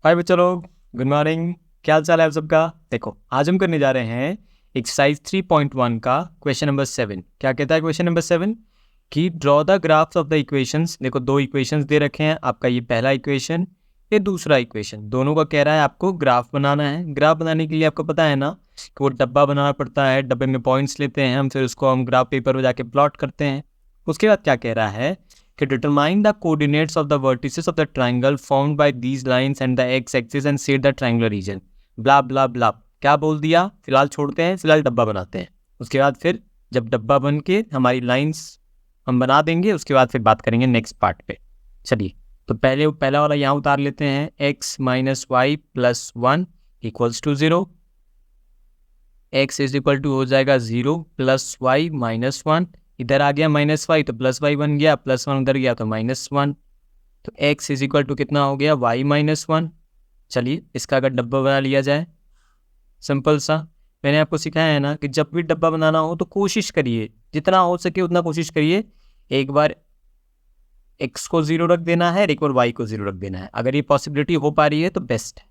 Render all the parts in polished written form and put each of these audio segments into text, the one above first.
हाय बच्चों लोग, good morning. क्या हाल चाल है आप सबका। देखो, आज हम करने जा रहे हैं एक्सरसाइज 3.1 का क्वेश्चन नंबर 7। क्या कहता है क्वेश्चन नंबर 7 कि draw the graphs of the equations. देखो, दो इक्वेशंस दे रखे हैं आपका, ये पहला इक्वेशन, ये दूसरा इक्वेशन। दोनों का कह रहा है आपको ग्राफ बनाना है। ग्राफ बनाने के लिए आपको पता है ना कि वो डब्बा बनाना पड़ता है, डब्बे में पॉइंट्स लेते हैं हम, फिर उसको हम ग्राफ पेपर में जाके प्लॉट करते हैं। उसके बाद क्या कह रहा है कि determine the coordinates of the vertices of the triangle formed by these lines and the x-axis and set the triangular region। ब्ला ब्ला ब्ला क्या बोल दिया, फिलहाल छोड़ते हैं, फिलहाल डब्बा बनाते हैं। उसके बाद फिर जब डब्बा बन के हमारी लाइंस हम बना देंगे, उसके बाद फिर बात करेंगे नेक्स्ट पार्ट पे। चलिए, तो पहला वाला यहाँ उतार लेते हैं, x minus y plus 1 equals to 0। x is equal to हो जाएगा 0 प्लस वाई माइनस 1। इधर आ गया माइनस वाई तो प्लस वाई बन गया, प्लस 1 उधर गया तो माइनस 1। तो x इज इक्वल टू कितना हो गया, y माइनस 1। चलिए, इसका अगर डब्बा बना लिया जाए, सिंपल सा। मैंने आपको सिखाया है ना कि जब भी डब्बा बनाना हो तो कोशिश करिए, जितना हो सके उतना कोशिश करिए, एक बार x को 0 रख देना है, एक बार y को 0 रख देना है। अगर ये पॉसिबिलिटी हो पा रही है तो बेस्ट है।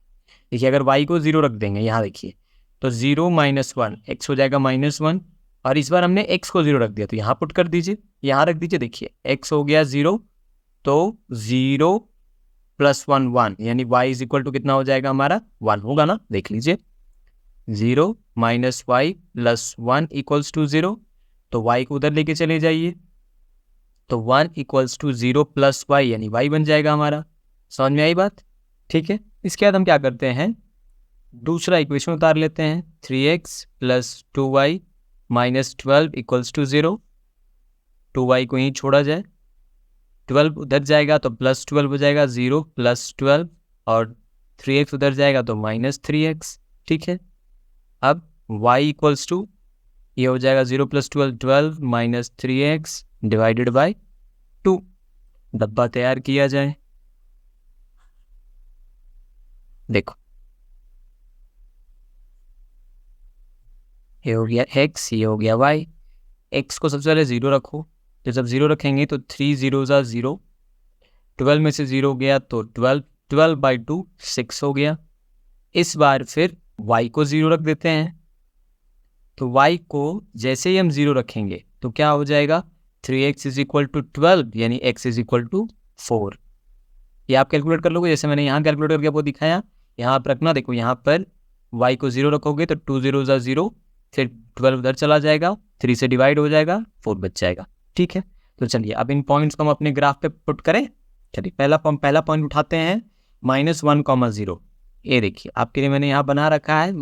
देखिए, अगर y को 0 रख देंगे, यहाँ देखिए, तो 0 माइनस 1 x हो जाएगा माइनस 1। और इस बार हमने x को 0 रख दिया तो यहाँ पुट कर दीजिए, यहाँ रख दीजिए। देखिए, x हो गया 0 तो 0 प्लस 1 1, यानी y इज इक्वल टू कितना हो जाएगा हमारा, 1 होगा ना। देख लीजिए, 0 minus y plus 1 equals to 0। तो y को उधर लेके चले जाइए, तो 1 इक्वल्स टू 0 प्लस वाई, यानी y बन जाएगा हमारा। समझ में आई बात? ठीक है। इसके बाद हम क्या करते हैं, दूसरा इक्वेशन उतार लेते हैं, 3x plus 2y minus 12 equals to 0। 2y को यहीं छोड़ा जाए, 12 उधर जाएगा तो प्लस 12 हो जाएगा, 0 प्लस 12, और 3x उधर जाएगा तो माइनस 3x। ठीक है। अब y इक्वल्स टू, ये हो जाएगा 0 plus 12, 12 minus 3x divided by 2। डब्बा तैयार किया जाए। देखो, ये हो गया x, ये हो गया y। x को सबसे पहले 0 रखो, तो जब 0 रखेंगे तो 3 0 ज़ा 0, 12 में से 0 गया तो 12, 12 बाई 2 6 हो गया। इस बार फिर y को 0 रख देते हैं, तो y को जैसे ही हम 0 रखेंगे तो क्या हो जाएगा, 3x इज इक्वल टू 12, यानी x इज इक्वल टू 4। ये आप कैलकुलेट कर लोगे, जैसे मैंने यहाँ कैलकुलेट करके आपको दिखाया। यहाँ पर रखना, देखो यहाँ पर y को 0 रखोगे तो 2 0 ज़ा 0, फिर 12 उधर चला जाएगा, 3 से डिवाइड हो जाएगा, 4 बच जाएगा। ठीक है। तो चलिए, अब इन पॉइंट्स को हम अपने ग्राफ पे पुट करें। चलिए, पहला पॉइंट उठाते हैं, -1,0। ये देखिए, आपके लिए मैंने यहाँ बना रखा है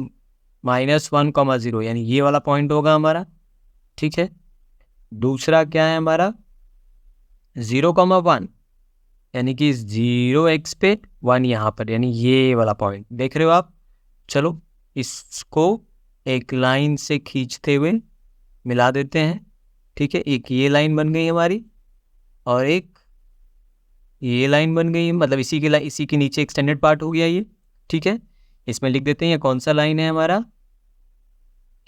-1,0, यानी ये वाला पॉइंट होगा हमारा। ठीक है। दूसरा क्या है हमारा, 0,1, यानी कि 0x पे 1 यहाँ पर, यानी ये वाला पॉइंट देख रहे हो आप। चलो, इसको एक लाइन से खींचते हुए मिला देते हैं। ठीक है, एक ये लाइन बन गई हमारी और एक ये लाइन बन गई, मतलब इसी के नीचे एक्सटेंडेड पार्ट हो गया ये। ठीक है, इसमें लिख देते हैं ये कौन सा लाइन है हमारा,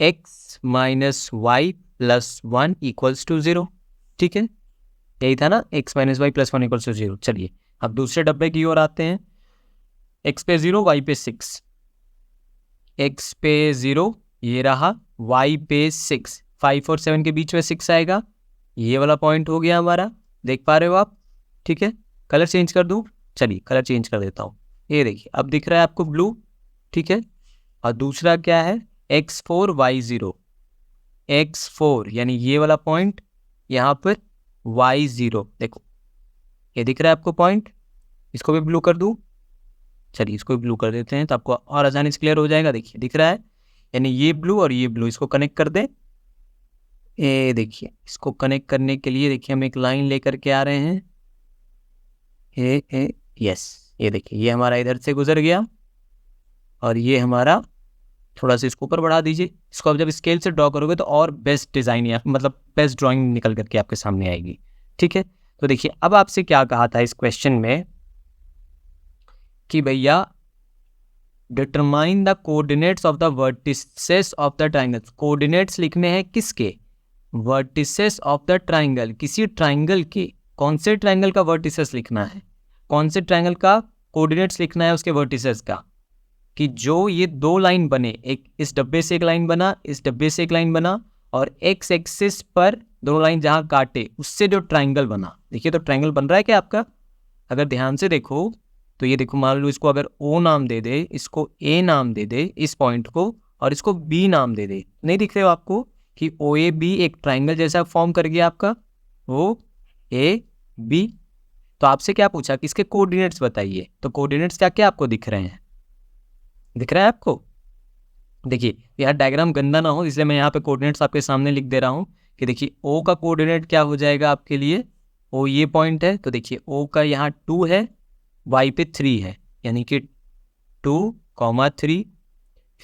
x minus y plus 1 equals to 0। ठीक है, यही था ना, x minus y plus 1 equals to 0। चलिए, अब दूसरे डब्बे की ओर आते हैं। x पे 0, y पे 6, x पे 0 ये रहा, y पे 6, 5 और 7 के बीच में 6 आएगा, ये वाला पॉइंट हो गया हमारा। देख पा रहे हो आप? ठीक है। कलर चेंज कर दूँ? चलिए, कलर चेंज कर देता हूँ। ये देखिए, अब दिख रहा है आपको ब्लू। ठीक है। और दूसरा क्या है, x4 y0, x4 यानी ये वाला पॉइंट, यहाँ पर y0, देखो ये दिख रहा है आपको पॉइंट। इसको भी ब्लू कर दूँ? चलिए, इसको भी ब्लू कर देते हैं तो आपको और आसानी से क्लियर हो जाएगा। देखिए, दिख रहा है, यानी ये ब्लू और ये ब्लू, इसको कनेक्ट कर दें। ये देखिए, इसको कनेक्ट करने के लिए देखिए हम एक लाइन लेकर के आ रहे हैं। यस, ये देखिए, ये हमारा इधर से गुजर गया और ये हमारा, थोड़ा सा इसको ऊपर बढ़ा दीजिए। इसको आप जब स्केल से ड्रॉ करोगे तो और बेस्ट डिज़ाइन या मतलब बेस्ट ड्राइंग निकल करके आपके सामने आएगी। ठीक है। तो देखिए, अब आपसे क्या कहा था इस क्वेश्चन में कि भैया determine the coordinates of the vertices of the triangle. Coordinates लिखने हैं किसके, वर्टिसेस ऑफ द ट्राइंगल, किसी ट्राइंगल की। कौन से ट्राइंगल का वर्टिसेस लिखना है, कौन से ट्राइंगल का कोऑर्डिनेट्स लिखना है उसके वर्टिसेस का, कि जो ये दो लाइन बने, एक इस डब्बे से एक लाइन बना, इस डब्बे से एक लाइन बना, और एक्स एक्सिस पर दोनों लाइन जहाँ काटे उससे जो ट्राइंगल बना, देखिए तो ट्राइंगल बन रहा है क्या आपका? अगर ध्यान से देखो तो ये देखो, मान लो इसको अगर ओ नाम दे दे, इसको ए नाम दे दे इस पॉइंट को, और इसको बी नाम दे दे, नहीं दिख रहे हो आपको कि ओ ए बी एक ट्राइंगल जैसा फॉर्म कर गया आपका, ओ ए बी। तो आपसे क्या पूछा कि इसके कोऑर्डिनेट्स बताइए, तो कोऑर्डिनेट्स क्या क्या आपको दिख रहे हैं? दिख रहा है आपको? देखिए यहाँ डायग्राम गंदा ना हो इसलिए मैं यहाँ पे कोऑर्डिनेट्स आपके सामने लिख दे रहा हूँ कि देखिए ओ का कोऑर्डिनेट क्या हो जाएगा आपके लिए, ओ ये पॉइंट है, तो देखिए ओ का यहाँ 2 है, y पे 3 है, यानी कि 2,3।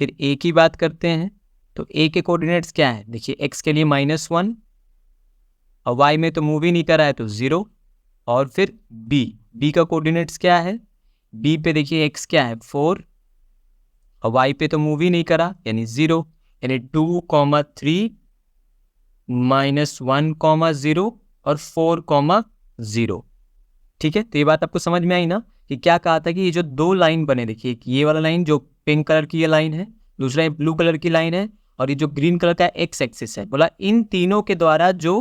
फिर a की बात करते हैं तो a के कोऑर्डिनेट्स क्या है, देखिए x के लिए -1, और y में तो मूव ही नहीं करा है तो 0, और फिर b का कोऑर्डिनेट्स क्या है, b पे देखिए x क्या है 4, और y पे तो मूव ही नहीं करा यानी 0, यानी 2,3 -1,0 और 4,0। ठीक है, तो ये बात आपको समझ में आई ना कि क्या कहा था कि ये जो दो लाइन बने, देखिए ये वाला लाइन जो पिंक कलर की ये लाइन है, दूसरा ब्लू कलर की लाइन है, और ये जो ग्रीन कलर का एक्स एक्सिस है, बोला इन तीनों के द्वारा जो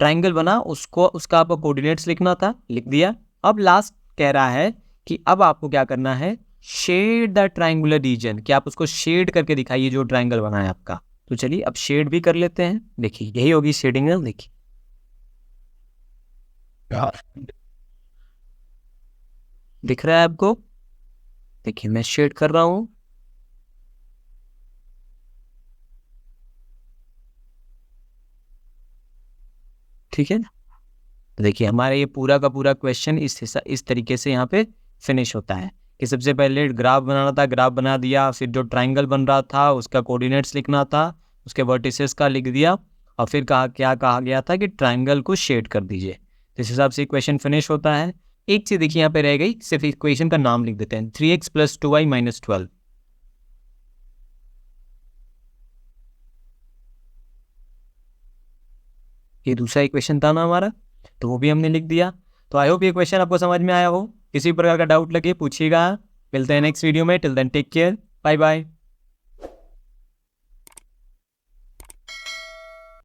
ट्राइंगल बना उसको उसका आपको कोऑर्डिनेट्स लिखना था, लिख दिया। अब लास्ट कह रहा है कि अब आपको क्या करना है, शेड द ट्राइंगुलर रीजन, कि आप उसको शेड करके दिखाइए जो ट्राइंगल बना है आपका। तो चलिए अब शेड भी कर लेते हैं, देखिए यही होगी शेडिंग, देखिए दिख रहा है आपको, देखिए मैं शेड कर रहा हूं, ठीक है ना। देखिए हमारा ये पूरा का पूरा क्वेश्चन इस तरीके से यहाँ पे फिनिश होता है कि सबसे पहले ग्राफ बनाना था, ग्राफ बना दिया, फिर जो ट्राइंगल बन रहा था उसका कोऑर्डिनेट्स लिखना था, उसके वर्टिसेस का लिख दिया, और फिर क्या कहा गया था कि ट्राइंगल को शेड कर दीजिए। तो इस हिसाब से क्वेश्चन फिनिश होता है। एक चीज़ देखिए यहाँ पे रह गई, सिर्फ इक्वेशन का नाम लिख देते हैं, 3x + 2y - 12। ये दूसरा इक्वेशन था ना हमारा, तो वो भी हमने लिख दिया। तो आई होप ये क्वेश्चन आपको समझ में आया हो। किसी प्रकार का डाउट लगे पूछिएगा। मिलते हैं नेक्स्ट वीडियो में, till then take care, bye bye.